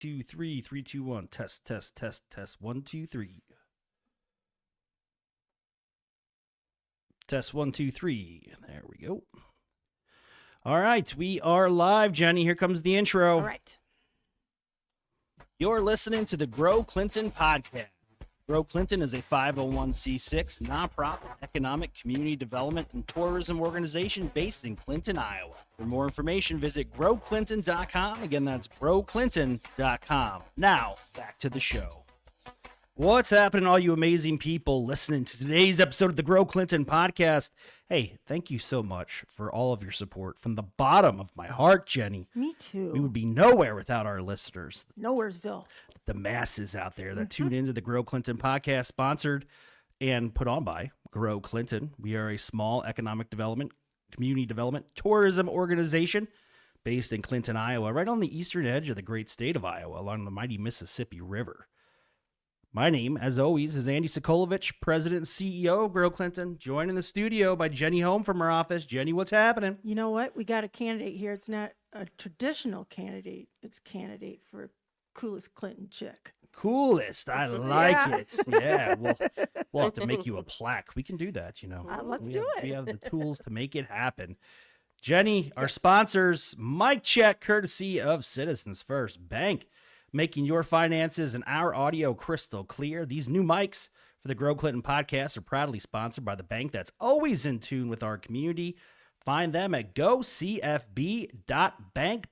2, 3, 3, 2, 1. Test, test, test, test. 1, 2, 3. Test 1, 2, 3. There we go. All right, we are live, Jenny. Here comes the intro. All right. You're listening to the Grow Clinton podcast. Grow Clinton is a 501c6 nonprofit economic, community development, and tourism organization based in Clinton, Iowa. For more information, visit growclinton.com. Again, that's growclinton.com. Now, back to the show. What's happening, all you amazing people listening to today's episode of the Grow Clinton podcast? Hey, thank you so much for all of your support from the bottom of my heart, Jenny. Me too. We would be nowhere without our listeners. Nowheresville. The masses out there that tune into the Grow Clinton podcast, sponsored and put on by Grow Clinton. We are a small economic development, community development, tourism organization based in Clinton, Iowa, right on the eastern edge of the great state of Iowa, along the mighty Mississippi River. My name, as always, is Andy Sokolovich, President and CEO of Grow Clinton, joined in the studio by Jenny Home from her office. Jenny, what's happening? You know what? We got a candidate here. It's not a traditional candidate. It's a candidate for coolest Clinton chick. Coolest. I like it. Yeah. We'll have to make you a plaque. We can do that, you know. Let's do it. We have the tools to make it happen. Jenny, our sponsors, mic check courtesy of Citizens First Bank, making your finances and our audio crystal clear. These new mics for the Grow Clinton podcast are proudly sponsored by the bank that's always in tune with our community. Find them at gocfb.bank,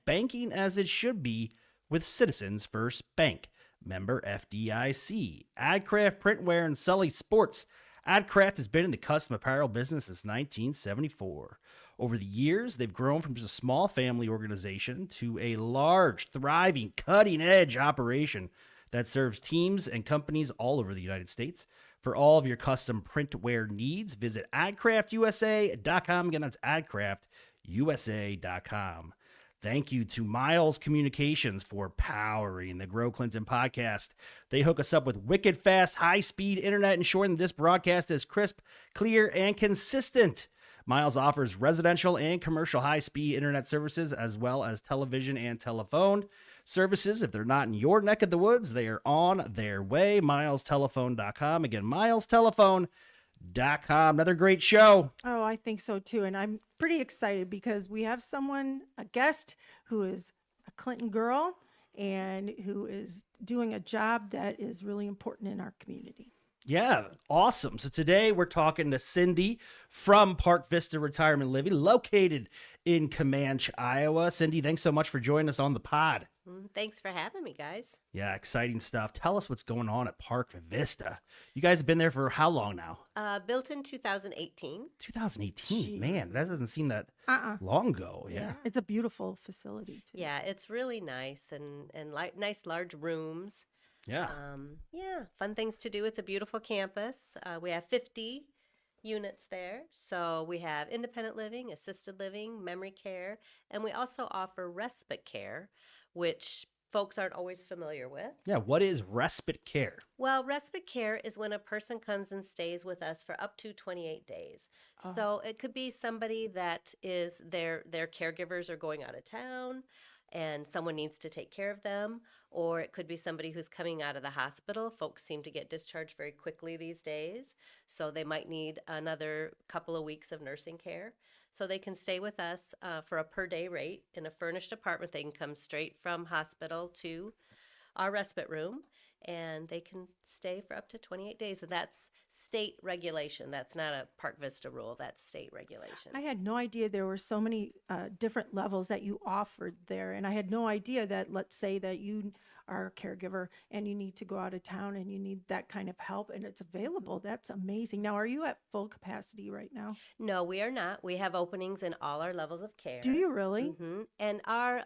banking as it should be with Citizens First Bank. Member FDIC. Adcraft Printwear and Sully Sports. Adcraft has been in the custom apparel business since 1974. Over the years, they've grown from just a small family organization to a large, thriving, cutting-edge operation that serves teams and companies all over the United States. For all of your custom printwear needs, visit adcraftusa.com. Again, that's adcraftusa.com. Thank you to Miles Communications for powering the Grow Clinton podcast. They hook us up with wicked fast, high-speed internet, ensuring that this broadcast is crisp, clear, and consistent. Miles offers residential and commercial high-speed internet services, as well as television and telephone services. If they're not in your neck of the woods, they are on their way. MilesTelephone.com. Again, MilesTelephone.com. Another great show. Oh, I think so too. And I'm pretty excited because we have a guest who is a Clinton girl and who is doing a job that is really important in our community. Yeah, awesome. So today we're talking to Cyndi from Park Vista Retirement Living, located in Camanche, Iowa. Cyndi, thanks so much for joining us on the pod. Thanks for having me, guys. Yeah, exciting stuff. Tell us what's going on at Park Vista. You guys have been there for how long now? Built in 2018. 2018? Man, that doesn't seem that long ago. Yeah. It's a beautiful facility too. Yeah, it's really nice and nice large rooms. Yeah. Fun things to do. It's a beautiful campus. We have 50 units there. So we have independent living, assisted living, memory care, and we also offer respite care, which folks aren't always familiar with. Yeah, what is respite care? Well, respite care is when a person comes and stays with us for up to 28 days. Oh. So it could be somebody that is their caregivers are going out of town and someone needs to take care of them, or it could be somebody who's coming out of the hospital. Folks seem to get discharged very quickly these days, so they might need another couple of weeks of nursing care. So they can stay with us for a per-day rate in a furnished apartment. They can come straight from hospital to our respite room, and they can stay for up to 28 days. And that's state regulation. That's not a Park Vista rule. That's state regulation. I had no idea there were so many different levels that you offered there. And I had no idea that, let's say that you are a caregiver and you need to go out of town and you need that kind of help and it's available. That's amazing. Now, are you at full capacity right now? No, we are not. We have openings in all our levels of care. Do you really? Mm-hmm. And our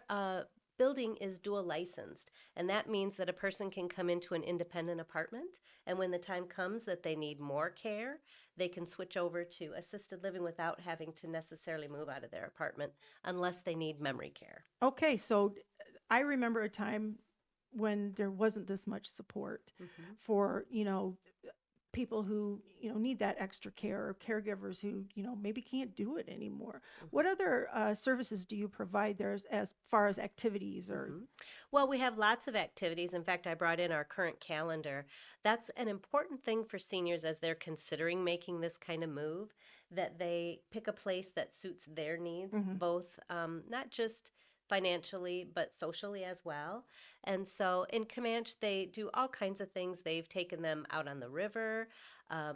building is dual licensed, and that means that a person can come into an independent apartment, and when the time comes that they need more care, they can switch over to assisted living without having to necessarily move out of their apartment unless they need memory care. Okay, so I remember a time when there wasn't this much support for, people who, need that extra care, or caregivers who, maybe can't do it anymore. What other services do you provide there as far as activities or? Well, we have lots of activities. In fact, I brought in our current calendar. That's an important thing for seniors as they're considering making this kind of move, that they pick a place that suits their needs, both not just financially, but socially as well. And so in Comanche, they do all kinds of things. They've taken them out on the river.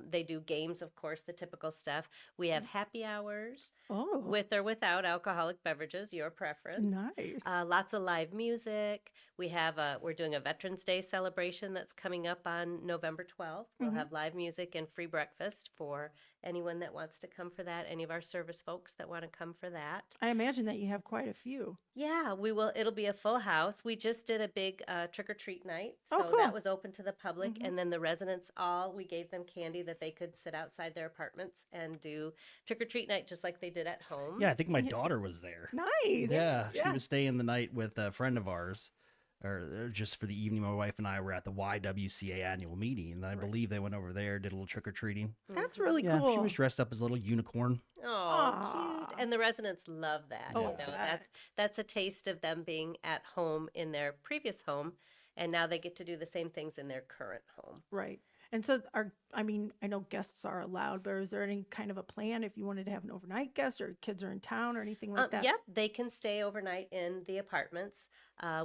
They do games, of course, the typical stuff. We have happy hours Oh, with or without alcoholic beverages, your preference. nice. Lots of live music. We're doing a Veterans Day celebration that's coming up on November 12th. We'll have live music and free breakfast for anyone that wants to come for that. Any of our service folks that want to come for that. I imagine that you have quite a few. Yeah, we will. It'll be a full house. We just did a big trick or treat night, Oh, so cool. that was open to the public, and then the residents we gave them candy that they could sit outside their apartments and do trick or treat night just like they did at home. Yeah, I think my daughter was there. Nice. Yeah, she was staying the night with a friend of ours, or just for the evening. My wife and I were at the YWCA annual meeting, and I believe they went over there, did a little trick or treating. That's really Yeah, cool. she was dressed up as a little unicorn. Oh, Aw. cute! And the residents love that. Oh, you I know, bet. that's a taste of them being at home in their previous home, and now they get to do the same things in their current home. Right. And so I know guests are allowed, but is there any kind of a plan if you wanted to have an overnight guest or kids are in town or anything like that? Yep, they can stay overnight in the apartments.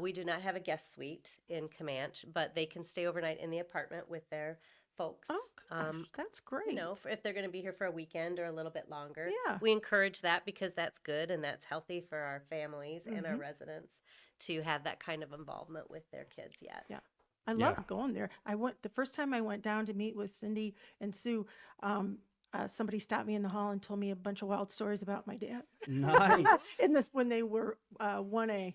We do not have a guest suite in Comanche, but they can stay overnight in the apartment with their folks. Oh, gosh, that's great. If they're going to be here for a weekend or a little bit longer. Yeah. We encourage that because that's good and that's healthy for our families and our residents to have that kind of involvement with their kids yet. Yeah. I love going there. The first time I went down to meet with Cyndi and Sue, somebody stopped me in the hall and told me a bunch of wild stories about my dad. Nice. When they were 1A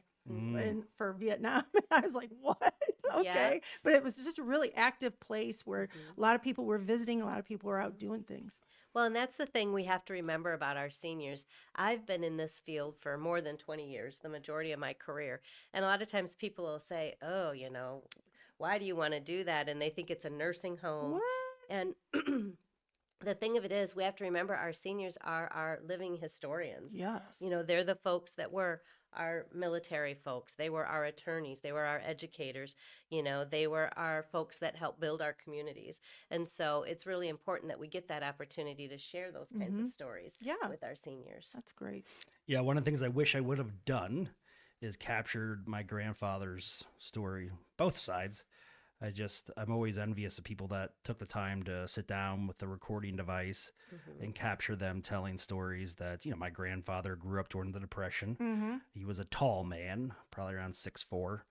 for Vietnam. I was like, what? Okay. Yeah. But it was just a really active place where a lot of people were visiting, a lot of people were out doing things. Well, and that's the thing we have to remember about our seniors. I've been in this field for more than 20 years, the majority of my career. And a lot of times people will say, oh, why do you want to do that? And they think it's a nursing home. What? And the thing of it is, we have to remember our seniors are our living historians. Yes. They're the folks that were our military folks. They were our attorneys. They were our educators. They were our folks that helped build our communities. And so it's really important that we get that opportunity to share those kinds of stories with our seniors. That's great. Yeah, one of the things I wish I would have done is captured my grandfather's story, both sides. I'm always envious of people that took the time to sit down with the recording device and capture them telling stories that, my grandfather grew up during the Depression. He was a tall man, probably around 6'4",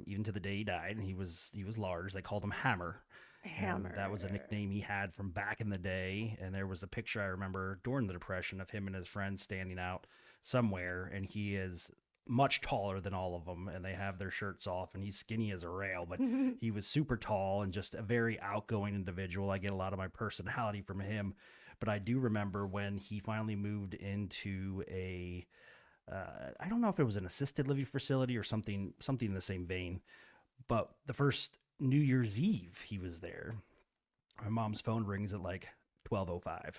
even to the day he died. And he was large. They called him Hammer. Hammer. And that was a nickname he had from back in the day. And there was a picture I remember during the Depression of him and his friends standing out somewhere, and he is much taller than all of them, and they have their shirts off, and he's skinny as a rail, but he was super tall and just a very outgoing individual. I get a lot of my personality from him. But I do remember when he finally moved into I don't know if it was an assisted living facility or something in the same vein, but the first New Year's Eve he was there, my mom's phone rings at like 12:05,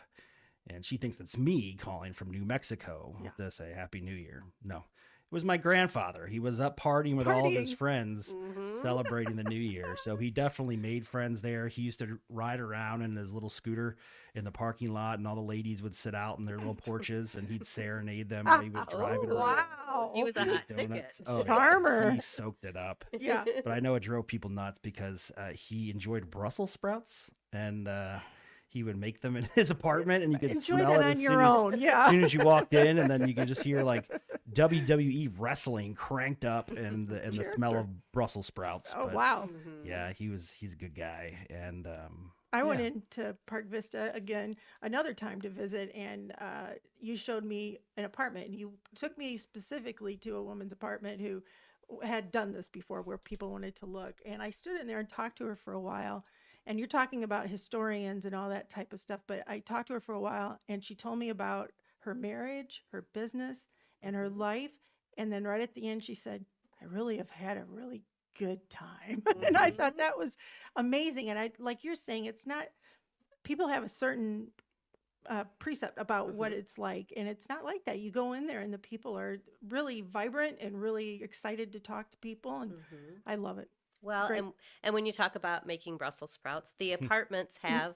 and she thinks it's me calling from New Mexico to say Happy New Year. No, it was my grandfather. He was up partying with all of his friends, celebrating the New Year. So he definitely made friends there. He used to ride around in his little scooter in the parking lot, and all the ladies would sit out in their little porches, and he'd serenade them while he was driving around. Wow. He was a hot Donuts. ticket. Oh, yeah. Charmer. He soaked it up. Yeah. But I know it drove people nuts because he enjoyed Brussels sprouts, and he would make them in his apartment, and you could Enjoy smell that it on as your soon own. as Yeah. soon as you walked in, and then you could just hear like WWE wrestling cranked up, and the smell of Brussels sprouts. Oh, But, wow. Yeah, he's a good guy, and I went into Park Vista again another time to visit, and you showed me an apartment, and you took me specifically to a woman's apartment who had done this before, where people wanted to look. And I stood in there and talked to her for a while. And you're talking about historians and all that type of stuff, but I talked to her for a while, and she told me about her marriage, her business, and her life. And then right at the end, she said, I really have had a really good time. And I thought that was amazing. And I, like you're saying, it's not, people have a certain precept about what it's like, and it's not like that. You go in there and the people are really vibrant and really excited to talk to people, and I love it. Well, great. and when you talk about making Brussels sprouts, the apartments have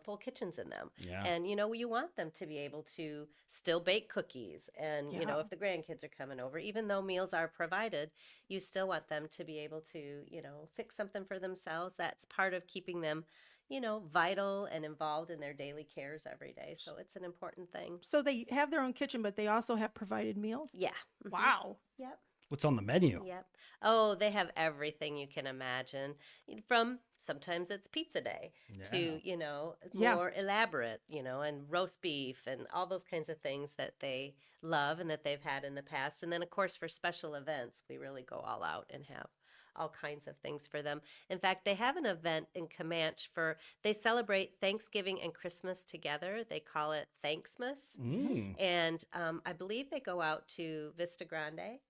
full kitchens in them. Yeah. And, you want them to be able to still bake cookies. And, Yeah. if the grandkids are coming over, even though meals are provided, you still want them to be able to, fix something for themselves. That's part of keeping them, vital and involved in their daily cares every day. So it's an important thing. So they have their own kitchen, but they also have provided meals. Yeah. Wow. Yep. What's on the menu? Yep. Oh, they have everything you can imagine. From sometimes it's pizza day to, Yeah. more elaborate, and roast beef and all those kinds of things that they love and that they've had in the past. And then, of course, for special events, we really go all out and have all kinds of things for them. In fact, they have an event in Camanche they celebrate Thanksgiving and Christmas together. They call it Thanksmas. And I believe they go out to Vista Grande.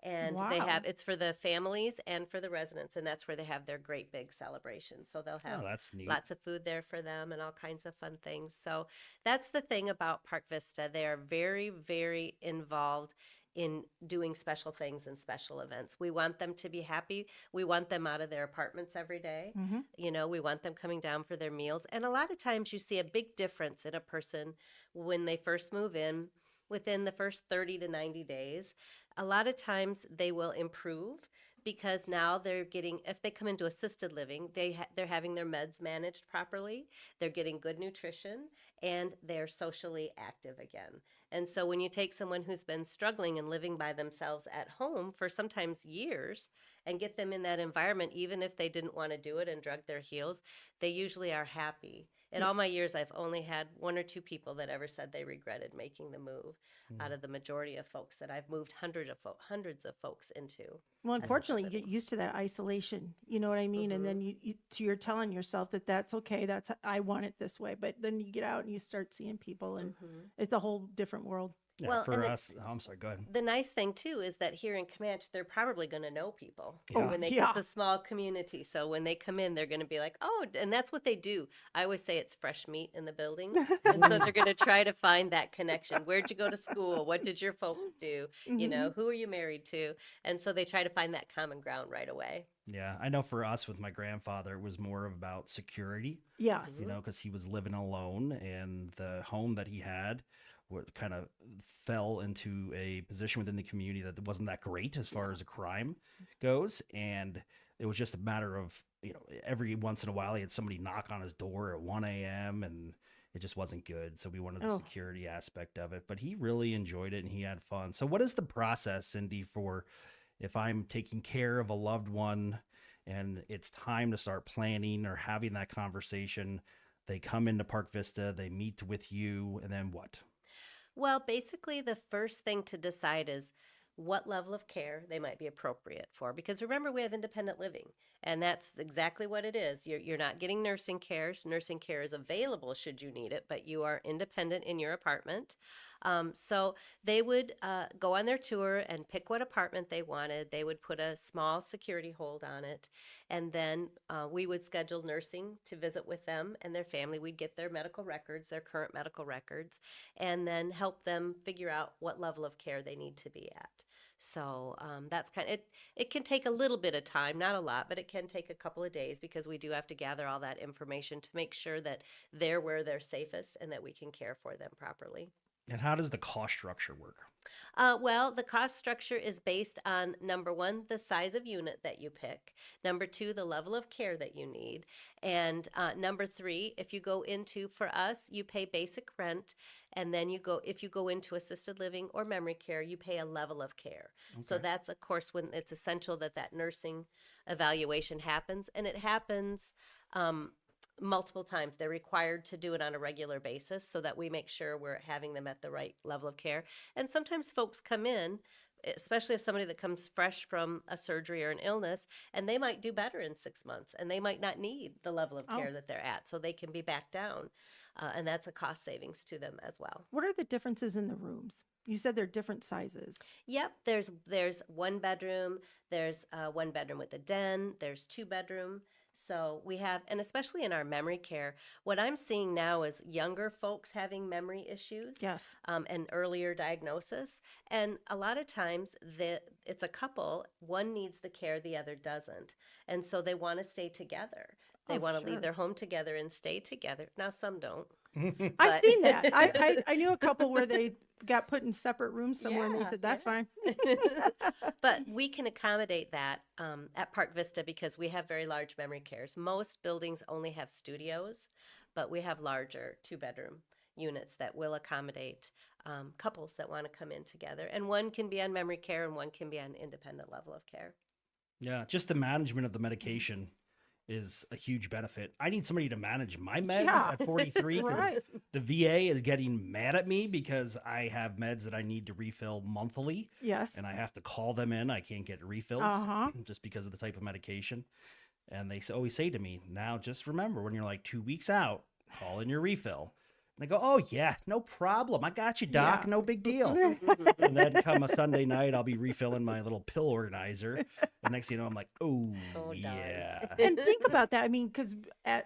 And they Wow. have, it's for the families and for the residents, and that's where they have their great big celebration. So they'll have that's neat. lots of food there for them and all kinds of fun things. So that's the thing about Park Vista. They are very, very involved in doing special things and special events. We want them to be happy. We want them out of their apartments every day. We want them coming down for their meals. And a lot of times you see a big difference in a person when they first move in. Within the first 30 to 90 days, a lot of times they will improve because now they're getting, if they come into assisted living, they're having their meds managed properly, they're getting good nutrition, and they're socially active again. And so when you take someone who's been struggling and living by themselves at home for sometimes years and get them in that environment, even if they didn't want to do it and drug their heels, they usually are happy. In all my years, I've only had one or two people that ever said they regretted making the move out of the majority of folks that I've moved hundreds of folks into. Well, assisted unfortunately, you living. get used to that isolation. You know what I mean? And then you're telling yourself that that's okay. I want it this way. But then you get out and you start seeing people, and it's a whole different world. Yeah, Well, for and us, I'm sorry, go ahead. The nice thing too is that here in Comanche, they're probably going to know people Yeah. when they Yeah. it's a small community. So when they come in, they're going to be like, oh, and that's what they do. I always say it's fresh meat in the building, and so they're going to try to find that connection. Where'd you go to school? What did your folks do? Who are you married to? And so they try to find that common ground right away. Yeah, I know for us with my grandfather, it was more about security, Yes. because he was living alone and the home that he had kind of fell into a position within the community that wasn't that great as far as a crime goes. And it was just a matter of, every once in a while he had somebody knock on his door at 1 a.m. and it just wasn't good. So we wanted the security aspect of it, but he really enjoyed it and he had fun. So what is the process, Cyndi, for if I'm taking care of a loved one and it's time to start planning or having that conversation? They come into Park Vista, they meet with you, and then what? Well, basically, the first thing to decide is what level of care they might be appropriate for. Because remember, we have independent living, and that's exactly what it is. You're not getting nursing care. Nursing care is available should you need it, but you are independent in your apartment. So they would go on their tour and pick what apartment they wanted. They would put a small security hold on it, and then we would schedule nursing to visit with them and their family. We'd get their medical records, their current medical records, and then help them figure out what level of care they need to be at. So that's kind of, it can take a little bit of time, not a lot, but it can take a couple of days because we do have to gather all that information to make sure that they're where they're safest and that we can care for them properly. And how does the cost structure work? Well, the cost structure is based on, number one, the size of unit that you pick. Number two, the level of care that you need. And number three, if you go into, for us, you pay basic rent. And then if you go into assisted living or memory care, you pay a level of care. Okay. So that's, of course, when it's essential that nursing evaluation happens. And it happens multiple times. They're required to do it on a regular basis so that we make sure we're having them at the right level of care. And sometimes folks come in, especially if somebody that comes fresh from a surgery or an illness, and they might do better in 6 months and they might not need the level of care that they're at, so they can be back down. And that's a cost savings to them as well. What are the differences in the rooms? You said they're different sizes. Yep, there's one bedroom, there's one bedroom with a den, there's two bedroom. So we have, and especially in our memory care, what I'm seeing now is younger folks having memory issues. Yes. And earlier diagnosis. And a lot of times it's a couple, one needs the care, the other doesn't. And so they want to stay together. They Oh, want to sure. leave their home together and stay together. Now, some don't. I've But- seen that. I knew a couple where they got put in separate rooms somewhere, and they Yeah, said, that's fine. But we can accommodate that at Park Vista because we have very large memory cares. Most buildings only have studios, but we have larger two-bedroom units that will accommodate couples that want to come in together. And one can be on memory care and one can be on independent level of care. Yeah, just the management of the medication is a huge benefit. I need somebody to manage my meds Yeah. at 43. 'Cause Right. the VA is getting mad at me because I have meds that I need to refill monthly, Yes. and I have to call them in. I can't get refills Uh-huh. just because of the type of medication. And they always say to me, now just remember when you're like 2 weeks out, call in your refill. And I go, oh, yeah, no problem. I got you, doc. Yeah. No big deal. And then come a Sunday night, I'll be refilling my little pill organizer. And next thing you know, I'm like, oh, Oh, darn. yeah. And think about that. I mean, because I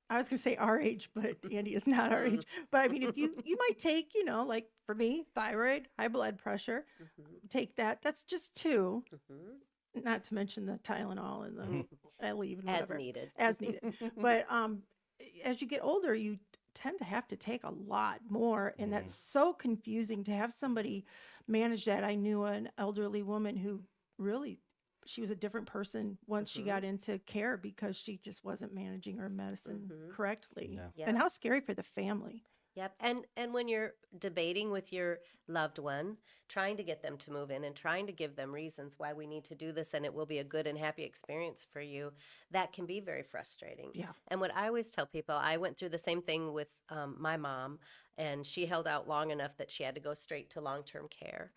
was going to say our age, but Andy is not our age. But I mean, if you might take, like for me, thyroid, high blood pressure, take that. That's just two, not to mention the Tylenol and the Aleve and As whatever. needed. As needed. But as you get older, you tend to have to take a lot more, and that's so confusing to have somebody manage that. I knew an elderly woman who really, she was a different person once she got into care because she just wasn't managing her medicine correctly. Yeah. Yep. And how scary for the family. Yep. And when you're debating with your loved one, trying to get them to move in and trying to give them reasons why we need to do this and it will be a good and happy experience for you, that can be very frustrating. Yeah. And what I always tell people, I went through the same thing with my mom, and she held out long enough that she had to go straight to long-term care.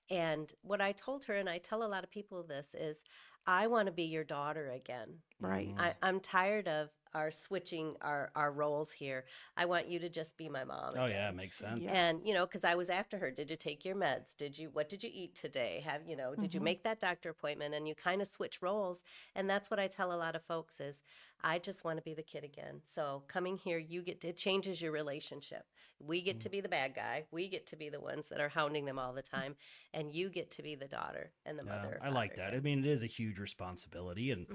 And what I told her, and I tell a lot of people this, is I want to be your daughter again. Right. I'm tired of our switching our roles here. I want you to just be my mom. Oh, again. yeah, makes sense. Yeah. And, because I was after her. Did you take your meds? What did you eat today? Did you make that doctor appointment? And you kind of switch roles. And that's what I tell a lot of folks is I just want to be the kid again. So coming here, it changes your relationship. We get to be the bad guy. We get to be the ones that are hounding them all the time. And you get to be the daughter and the Yeah, mother. I like that. I again. mean, it is a huge responsibility. And,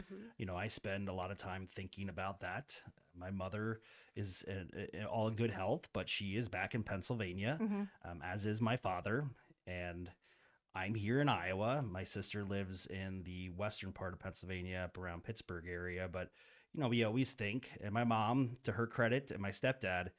I spend a lot of time thinking about that. My mother is all in good health, but she is back in Pennsylvania, as is my father. And I'm here in Iowa. My sister lives in the western part of Pennsylvania, up around Pittsburgh area. But, we always think, and my mom, to her credit, and my stepdad,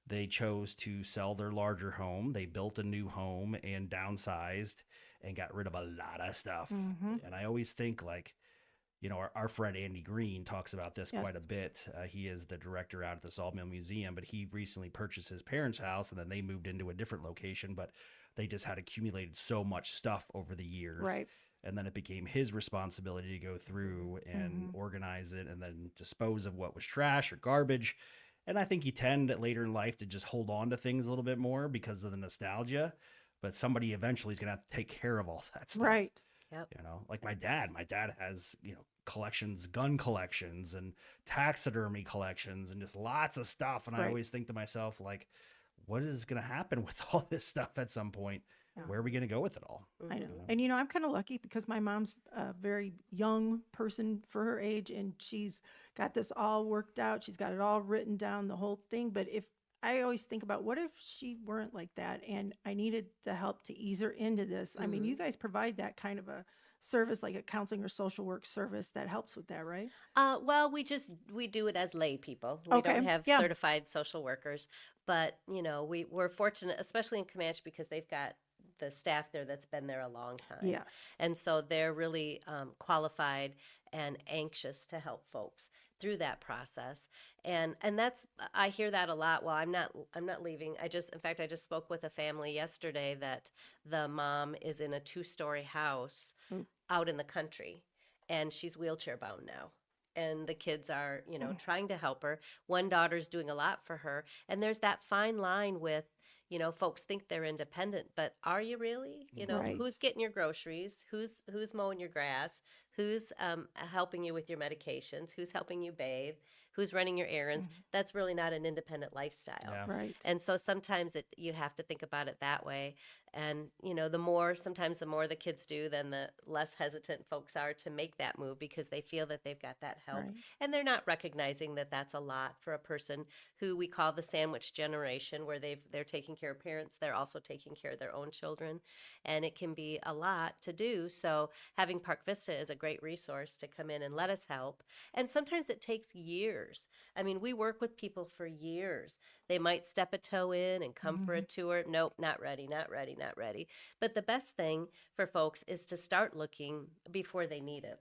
they chose to sell their larger home. They built a new home and downsized and got rid of a lot of stuff. And I always think our friend Andy Green talks about this Yes. quite a bit. He is the director out at the Sawmill Museum, but he recently purchased his parents' house and then they moved into a different location, but they just had accumulated so much stuff over the years. Right. And then it became his responsibility to go through and organize it and then dispose of what was trash or garbage. And I think you tend later in life to just hold on to things a little bit more because of the nostalgia. But somebody eventually is going to have to take care of all that stuff. Right. Yep. Like my dad has, collections, gun collections and taxidermy collections and just lots of stuff. And I Right. always think to myself, like, what is going to happen with all this stuff at some point? Yeah. Where are we going to go with it all? I know. And I'm kind of lucky because my mom's a very young person for her age and she's got this all worked out. She's got it all written down, the whole thing. But if I always think about what if she weren't like that and I needed the help to ease her into this? I mean, you guys provide that kind of a service, like a counseling or social work service that helps with that, right? Well, we do it as lay people. We Okay, don't have yeah. certified social workers, but we're fortunate, especially in Comanche, because they've got the staff there that's been there a long time. Yes. And so they're really qualified and anxious to help folks through that process. And that's, I hear that a lot. Well, I'm not leaving. In fact, I just spoke with a family yesterday that the mom is in a 2-story house out in the country and she's wheelchair bound now. And the kids are, trying to help her. One daughter's doing a lot for her. And there's that fine line with, folks think they're independent, but are you really? Right. Who's getting your groceries? Who's mowing your grass? Who's helping you with your medications? Who's helping you bathe? Who's running your errands? That's really not an independent lifestyle. Yeah. Right. And so sometimes you have to think about it that way. And, sometimes the more the kids do, then the less hesitant folks are to make that move because they feel that they've got that help. Right. And they're not recognizing that that's a lot for a person who we call the sandwich generation, where they're taking care of parents, they're also taking care of their own children. And it can be a lot to do. So having Park Vista is a great resource to come in and let us help. And sometimes it takes years. I mean, we work with people for years. They might step a toe in and come for a tour. Nope, not ready, not ready, not ready. But the best thing for folks is to start looking before they need it.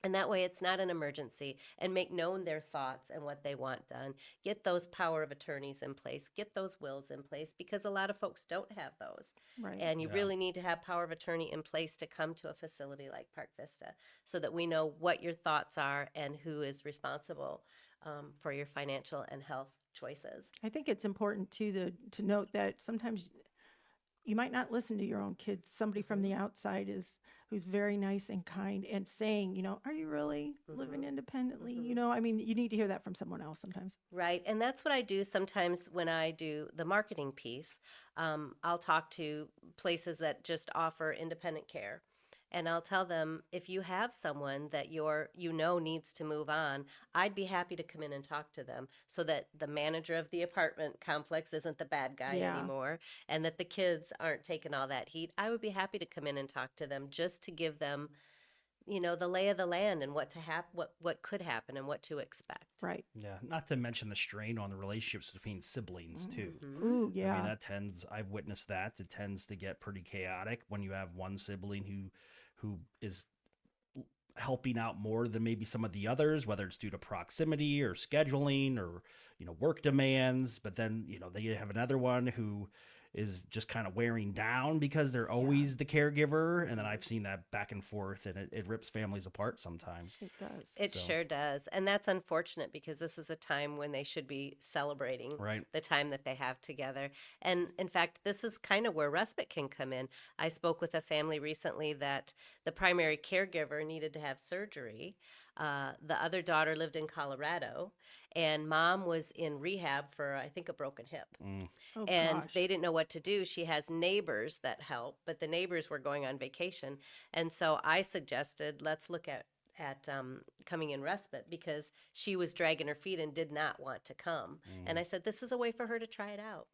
And that way it's not an emergency, and make known their thoughts and what they want done. Get those power of attorneys in place, get those wills in place, because a lot of folks don't have those. Right. And you Yeah. really need to have power of attorney in place to come to a facility like Park Vista so that we know what your thoughts are and who is responsible for your financial and health choices. I think it's important too to note that sometimes you might not listen to your own kids. Somebody from the outside who's very nice and kind and saying, are you really living independently? I mean, you need to hear that from someone else sometimes. Right. And that's what I do sometimes when I do the marketing piece. I'll talk to places that just offer independent care. And I'll tell them, if you have someone that needs to move on, I'd be happy to come in and talk to them so that the manager of the apartment complex isn't the bad guy Yeah. anymore, and that the kids aren't taking all that heat. I would be happy to come in and talk to them just to give them, the lay of the land and what could happen and what to expect. Right. Yeah. Not to mention the strain on the relationships between siblings too. Ooh, I yeah. mean, I've witnessed that. It tends to get pretty chaotic when you have one sibling who is helping out more than maybe some of the others, whether it's due to proximity or scheduling or, work demands. But then, they have another one who is just kind of wearing down because they're always the caregiver. And then I've seen that back and forth, and it rips families apart sometimes. It does. It So- sure does. And that's unfortunate because this is a time when they should be celebrating Right. the time that they have together. And in fact, this is kind of where respite can come in. I spoke with a family recently that the primary caregiver needed to have surgery. The other daughter lived in Colorado, and mom was in rehab for, I think, a broken hip. Oh, And gosh. they didn't know what to do. She has neighbors that help, but the neighbors were going on vacation. And so I suggested, let's look at coming in respite, because she was dragging her feet and did not want to come. And I said, this is a way for her to try it out.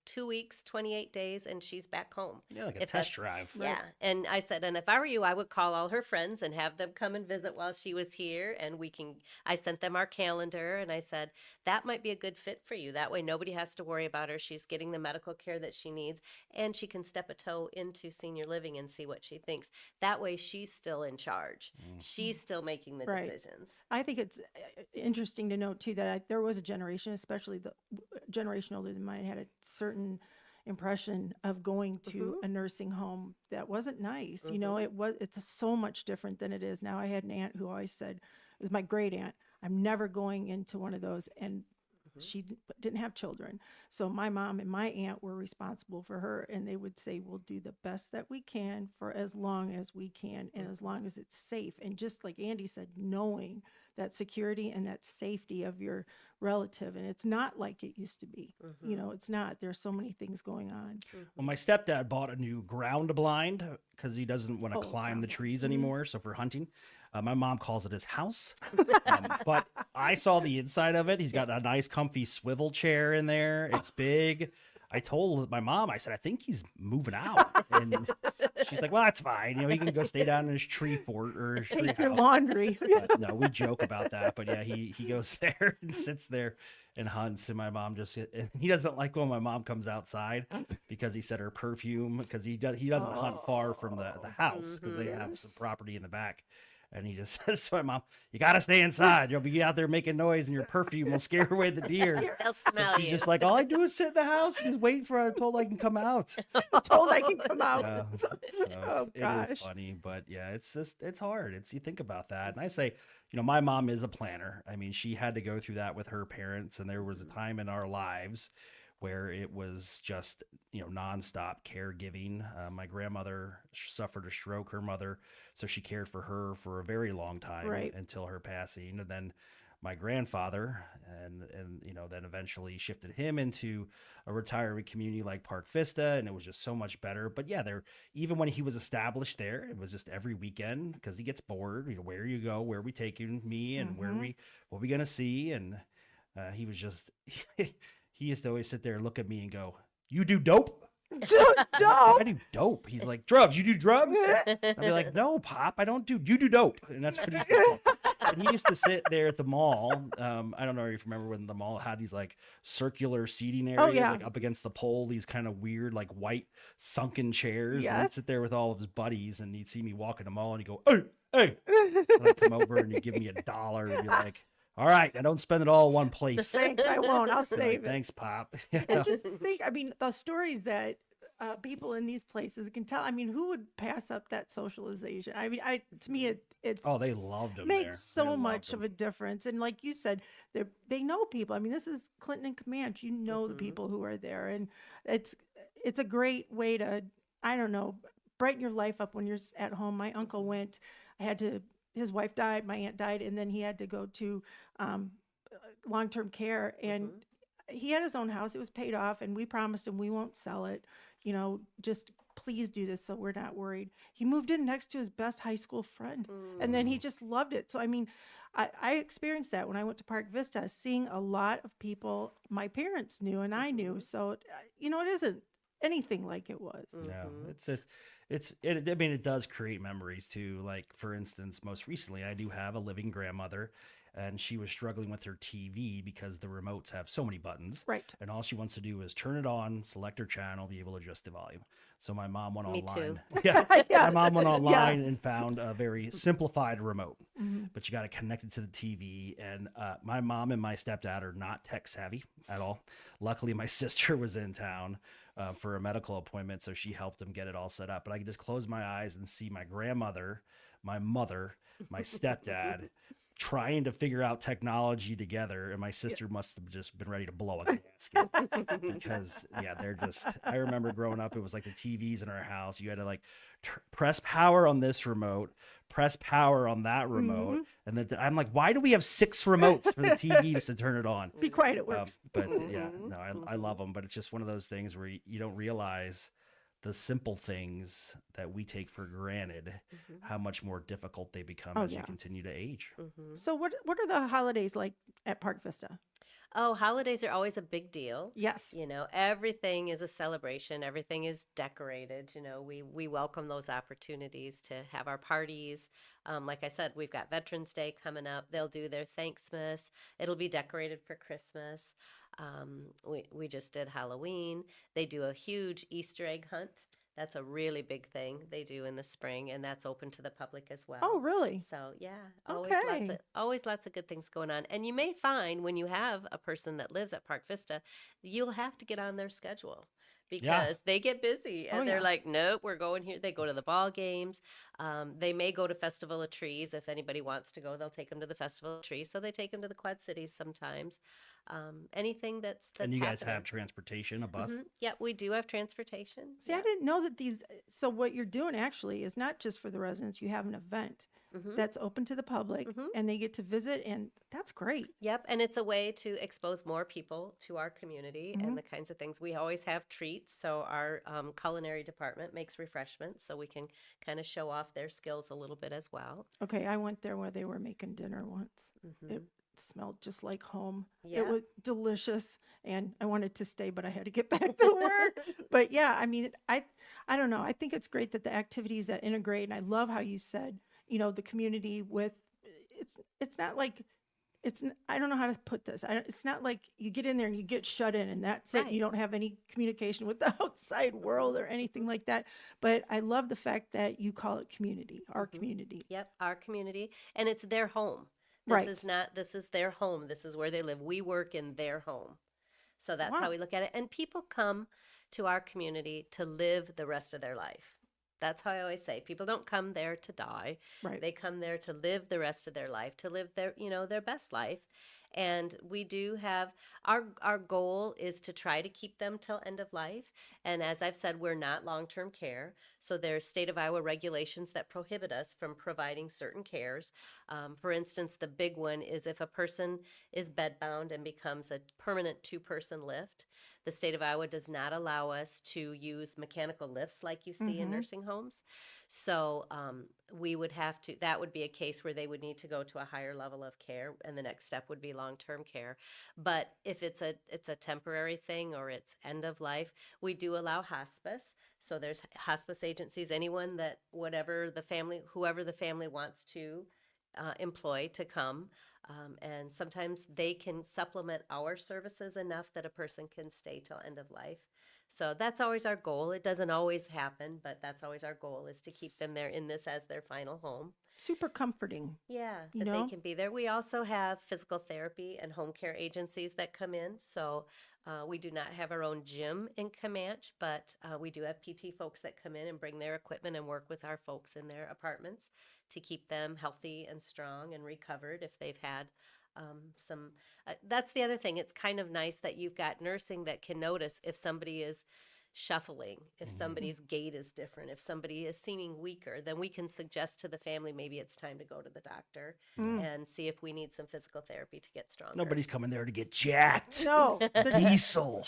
2 weeks, 28 days, and she's back home. Yeah, like a If test that's- drive. Yeah. And I said, and if I were you, I would call all her friends and have them come and visit while she was here. And I sent them our calendar, and I said, that might be a good fit for you. That way nobody has to worry about her. She's getting the medical care that she needs, and she can step a toe into senior living and see what she thinks. That way she's still in charge. She's still making the Right. decisions. I think it's interesting to note too that there was a generation, especially the generation older than mine, had a certain impression of going to a nursing home that wasn't nice. It's so much different than it is now. I had an aunt who always said, it was my great aunt, I'm never going into one of those. And she didn't have children. So my mom and my aunt were responsible for her, and they would say, we'll do the best that we can for as long as we can and as long as it's safe. And just like Andy said, knowing that security and that safety of your relative. And it's not like it used to be. It's not. There's so many things going on. Well, my stepdad bought a new ground blind because he doesn't want to climb the trees anymore. So for hunting, my mom calls it his house. But I saw the inside of it. He's got a nice comfy swivel chair in there. It's big. I told my mom, I said, I think he's moving out. And she's like, well, that's fine. He can go stay down in his tree fort or his tree Take your house. laundry. But no, we joke about that. But yeah, he goes there and sits there and hunts. And my mom and he doesn't like when my mom comes outside because he said her perfume, because he doesn't hunt far from the house because they have some property in the back. And he just says to my mom, you got to stay inside. You'll be out there making noise and your perfume will scare away the deer. They'll smell He's you. just like, all I do is sit in the house and wait for I'm told I can come out. Told I can come out. So it gosh. is funny, but yeah, it's hard. You think about that. And I say, my mom is a planner. I mean, she had to go through that with her parents. And there was a time in our lives where it was just, nonstop caregiving. My grandmother suffered a stroke, her mother, so she cared for her for a very long time Right. until her passing. And then my grandfather, and then eventually shifted him into a retirement community like Park Vista, and it was just so much better. But yeah, there, even when he was established there, it was just every weekend because he gets bored. Where you go, where are we taking me, and what we gonna see, and he was just he used to always sit there and look at me and go, "You do dope?" Dope. I do dope. He's like, drugs. You do drugs? I'd be like, no, Pop, I don't do. You do dope. And that's what he used to say. And he used to sit there at the mall. I don't know if you remember when the mall had these like circular seating areas, yeah. like up against the pole, these kind of weird, like white sunken chairs. And he'd Yes. sit there with all of his buddies, and he'd see me walk in the mall, and he'd go, "Hey, hey!" And I'd come over, and he'd give me $1, and be like, "All right, I don't spend it all in one place." Thanks, I won't. I'll I'd be like, save it. Thanks, Pop. And just think, I mean, the stories that people in these places can tell. I mean, who would pass up that socialization? I mean, to me, it's Oh, they loved him. makes there. so much of a difference. And like you said, they know people. I mean, this is Clinton and Comanche. You know the people who are there, and it's a great way to, I don't know, brighten your life up when you're at home. My uncle went. His wife died. My aunt died, and then he had to go to long-term care, and he had his own house. It was paid off, and we promised him we won't sell it. Just please do this so we're not worried. He moved in next to his best high school friend, and then he just loved it. So, I mean, I experienced that when I went to Park Vista, seeing a lot of people my parents knew and I knew. So, it isn't anything like it was. No, I mean, it does create memories too. Like, for instance, most recently, I do have a living grandmother, and she was struggling with her TV because the remotes have so many buttons. Right. And all she wants to do is turn it on, select her channel, be able to adjust the volume. So my mom went Me online. too. Yeah. Yes. My mom went online Yes. and found a very simplified remote, but you got to connect it to the TV. And my mom and my stepdad are not tech savvy at all. Luckily, my sister was in town for a medical appointment, so she helped them get it all set up. But I could just close my eyes and see my grandmother, my mother, my stepdad trying to figure out technology together, and my sister must have just been ready to blow a gasket because they're just, I remember growing up, it was like the TVs in our house, you had to like press power on this remote, press power on that remote, and then I'm like, why do we have 6 remotes for the TV just to turn it on? Be quiet, it works. But yeah, no, I love them, but it's just one of those things where you don't realize the simple things that we take for granted, how much more difficult they become as you continue to age. So what are the holidays like at Park Vista? Oh, holidays are always a big deal. Yes. Everything is a celebration. Everything is decorated. We welcome those opportunities to have our parties. Like I said, we've got Veterans Day coming up. They'll do their Thanksmas. It'll be decorated for Christmas. We just did Halloween. They do a huge Easter egg hunt. That's a really big thing they do in the spring, and that's open to the public as well. Oh, really? So yeah, Okay. always lots of good things going on. And you may find when you have a person that lives at Park Vista, you'll have to get on their schedule because they get busy and Oh, they're yeah. like, nope, we're going here. They go to the ball games. They may go to Festival of Trees. If anybody wants to go, they'll take them to the Festival of Trees. So they take them to the Quad Cities sometimes. Anything that's And you guys have happening. transportation, a bus? Yeah, we do have transportation. See, I didn't know that so what you're doing actually is not just for the residents. You have an event that's open to the public and they get to visit, and that's great. Yep, and it's a way to expose more people to our community and the kinds of things. We always have treats, so our culinary department makes refreshments, so we can kind of show off their skills a little bit as well. Okay, I went there where they were making dinner once. It smelled just like home. Yeah. It was delicious, and I wanted to stay, but I had to get back to work. But yeah, I mean, I don't know. I think it's great that the activities that integrate, and I love how you said, the community with, it's not like, I don't know how to put this. It's not like you get in there and you get shut in and that's it. Right. You don't have any communication with the outside world or anything like that. But I love the fact that you call it community, our community. Yep, our community, and it's their home. Right. This is their home. This is where they live. We work in their home. So that's Wow. how we look at it. And people come to our community to live the rest of their life. That's how I always say, people don't come there to die. Right. They come there to live the rest of their life, to live their best life. And we do have our goal is to try to keep them till end of life. And as I've said, we're not long-term care. So there's state of Iowa regulations that prohibit us from providing certain cares. For instance, the big one is if a person is bedbound and becomes a permanent two-person lift, the state of Iowa does not allow us to use mechanical lifts like you see in nursing homes. So we would have to, that would be a case where they would need to go to a higher level of care, and the next step would be long-term care. But if it's a temporary thing or it's end of life, we do allow hospice. So there's hospice agencies, anyone that whoever the family wants to employ to come. And sometimes they can supplement our services enough that a person can stay till end of life. So that's always our goal. It doesn't always happen, but that's always our goal, is to keep them there in this as their final home. Super comforting. Yeah, You that know? they can be there. We also have physical therapy and home care agencies that come in. So we do not have our own gym in Camanche, but we do have PT folks that come in and bring their equipment and work with our folks in their apartments to keep them healthy and strong and recovered if they've had some. That's the other thing. It's kind of nice that you've got nursing that can notice if somebody is shuffling, if somebody's gait is different, if somebody is seeming weaker, then we can suggest to the family maybe it's time to go to the doctor and see if we need some physical therapy to get stronger. Nobody's coming there to get jacked. No, Diesel.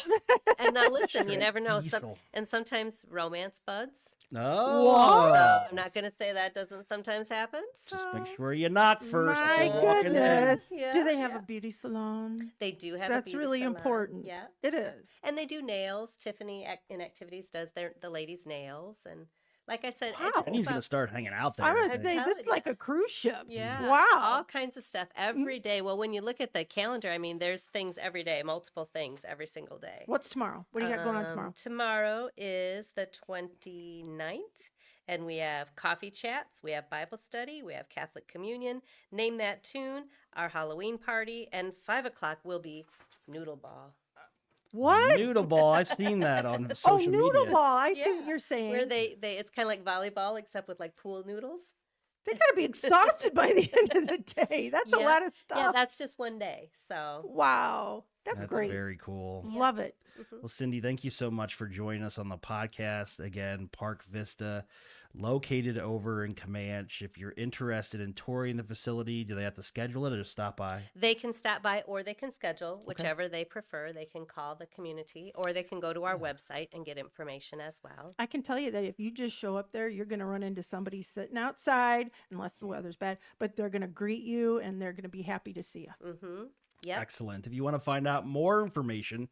And now listen, you Straight never know. diesel. And sometimes romance buds. Oh. I'm not going to say that doesn't sometimes happen. Just so- make sure you knock first. my before walking in. goodness. Yeah, Do they have yeah. a beauty salon? They do have a That's beauty really salon. important. Yeah. It is. And they do nails. Tiffany in activities does the ladies' nails. And like I said, Wow. it's just And he's about- going to start hanging out there. I I was think. saying, this is telling like ya. a cruise ship. Yeah. Wow. All kinds of stuff every day. Well, when you look at the calendar, I mean, there's things every day, multiple things every single day. What's tomorrow? What do you got going on tomorrow? Tomorrow is the 29th, and we have coffee chats, we have Bible study, we have Catholic communion, Name That Tune, our Halloween party, and 5 o'clock will be Noodle Ball. What? Noodle ball. I've seen that on Oh, social noodle media. ball. I see Yeah. what you're saying. Where they it's kind of like volleyball except with like pool noodles. They got to be exhausted by the end of the day. That's a Yeah. lot of Yeah, stuff. that's just one day. So Wow. That's great. Very cool. Love it. Well, Cyndi, thank you so much for joining us on the podcast. Again, Park Vista, located over in Camanche. If you're interested in touring the facility, do they have to schedule it or just stop by? they can stop by or they can schedule, whichever they prefer. They can call the community or they can go to our website and get information as well. I can tell you that if you just show up there, you're going to run into somebody sitting outside, unless the weather's bad, but they're going to greet you and they're going to be happy to see you. Mm-hmm. Yep. Excellent. If you want to find out more information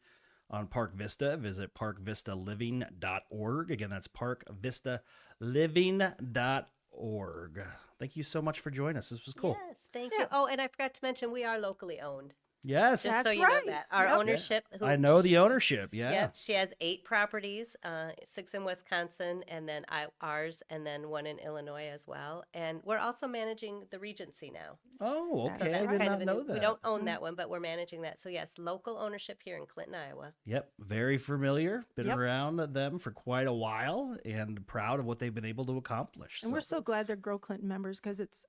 on Park Vista, visit parkvistaliving.org. Again, that's parkvistaliving.org. Thank you so much for joining us. This was cool. Yes, thank you. Oh, and I forgot to mention we are locally owned. Yes. Just so That's you right. know that. Our Yep. ownership. I know the ownership. Yeah. Yep, she has 8 properties, 6 in Wisconsin, and then ours, and then 1 in Illinois as well. And we're also managing the Regency now. Oh, That's okay. I That's did kind not of know that. We don't own that one, but we're managing that. So yes, local ownership here in Clinton, Iowa. Yep, very familiar. Been Yep. around them for quite a while and proud of what they've been able to accomplish. And we're so glad they're Grow Clinton members because it's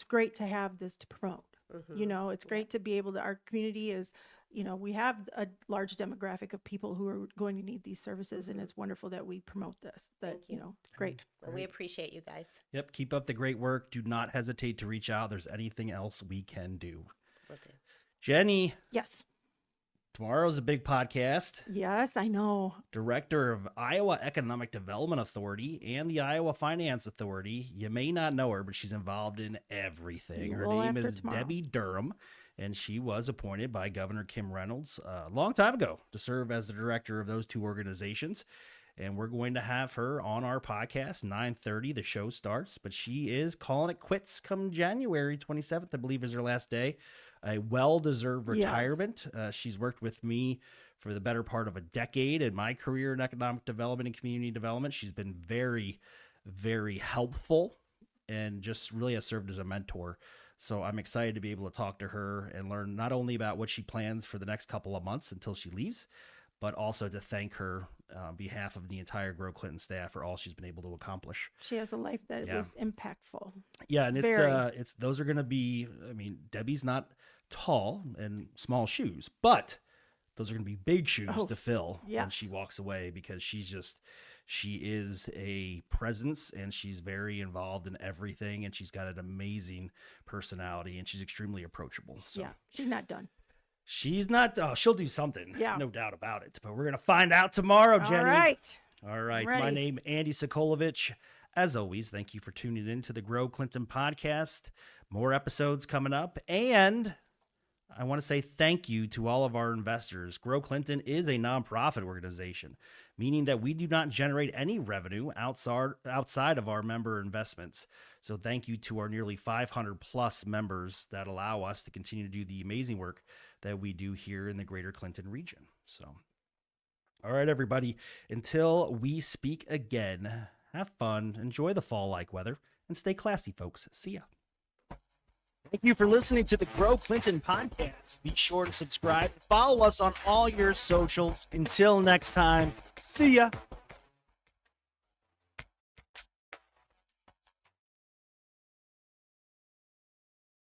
great to have this to promote. Mm-hmm. You know, it's great to be able to, our community is, you know, we have a large demographic of people who are going to need these services, and it's wonderful that we promote this. That, Thank you. you know, great. Well, we appreciate you guys. Yep, keep up the great work. Do not hesitate to reach out. There's anything else we can do. Will do. Jenny, Yes. tomorrow's a big podcast. Yes, I know. Director of Iowa Economic Development Authority and the Iowa Finance Authority. You may not know her, but she's involved in everything. You Her will name after is tomorrow. Debbie Durham, and she was appointed by Governor Kim Reynolds a long time ago to serve as the director of those two organizations. And we're going to have her on our podcast, 9:30. The show starts, but she is calling it quits come January 27th, I believe is her last day. A well-deserved Yes. retirement. She's worked with me for the better part of a decade in my career in economic development and community development. She's been very, very helpful and just really has served as a mentor. So I'm excited to be able to talk to her and learn not only about what she plans for the next couple of months until she leaves, but also to thank her on behalf of the entire Grow Clinton staff for all she's been able to accomplish. She has a life that Yeah. was impactful. Yeah, and Very. it's those are going to be. I mean, Debbie's not tall and small shoes, but those are going to be big shoes Oh, to fill when yes. she walks away, because she is a presence, and she's very involved in everything, and she's got an amazing personality, and she's extremely approachable. So Yeah, she's not done. she's not, she'll do something. Yeah. No doubt about it, but we're going to find out tomorrow, Jenny. All right. All right. Ready. My name, Andy Sokolovich. As always, thank you for tuning in to the Grow Clinton podcast. More episodes coming up. And I want to say thank you to all of our investors. Grow Clinton is a nonprofit organization, meaning that we do not generate any revenue outside of our member investments. So thank you to our nearly 500 plus members that allow us to continue to do the amazing work that we do here in the greater Clinton region. So, all right, everybody, until we speak again, have fun, enjoy the fall-like weather, and stay classy, folks. See ya. Thank you for listening to the Grow Clinton podcast. Be sure to subscribe. Follow us on all your socials. Until next time, see ya.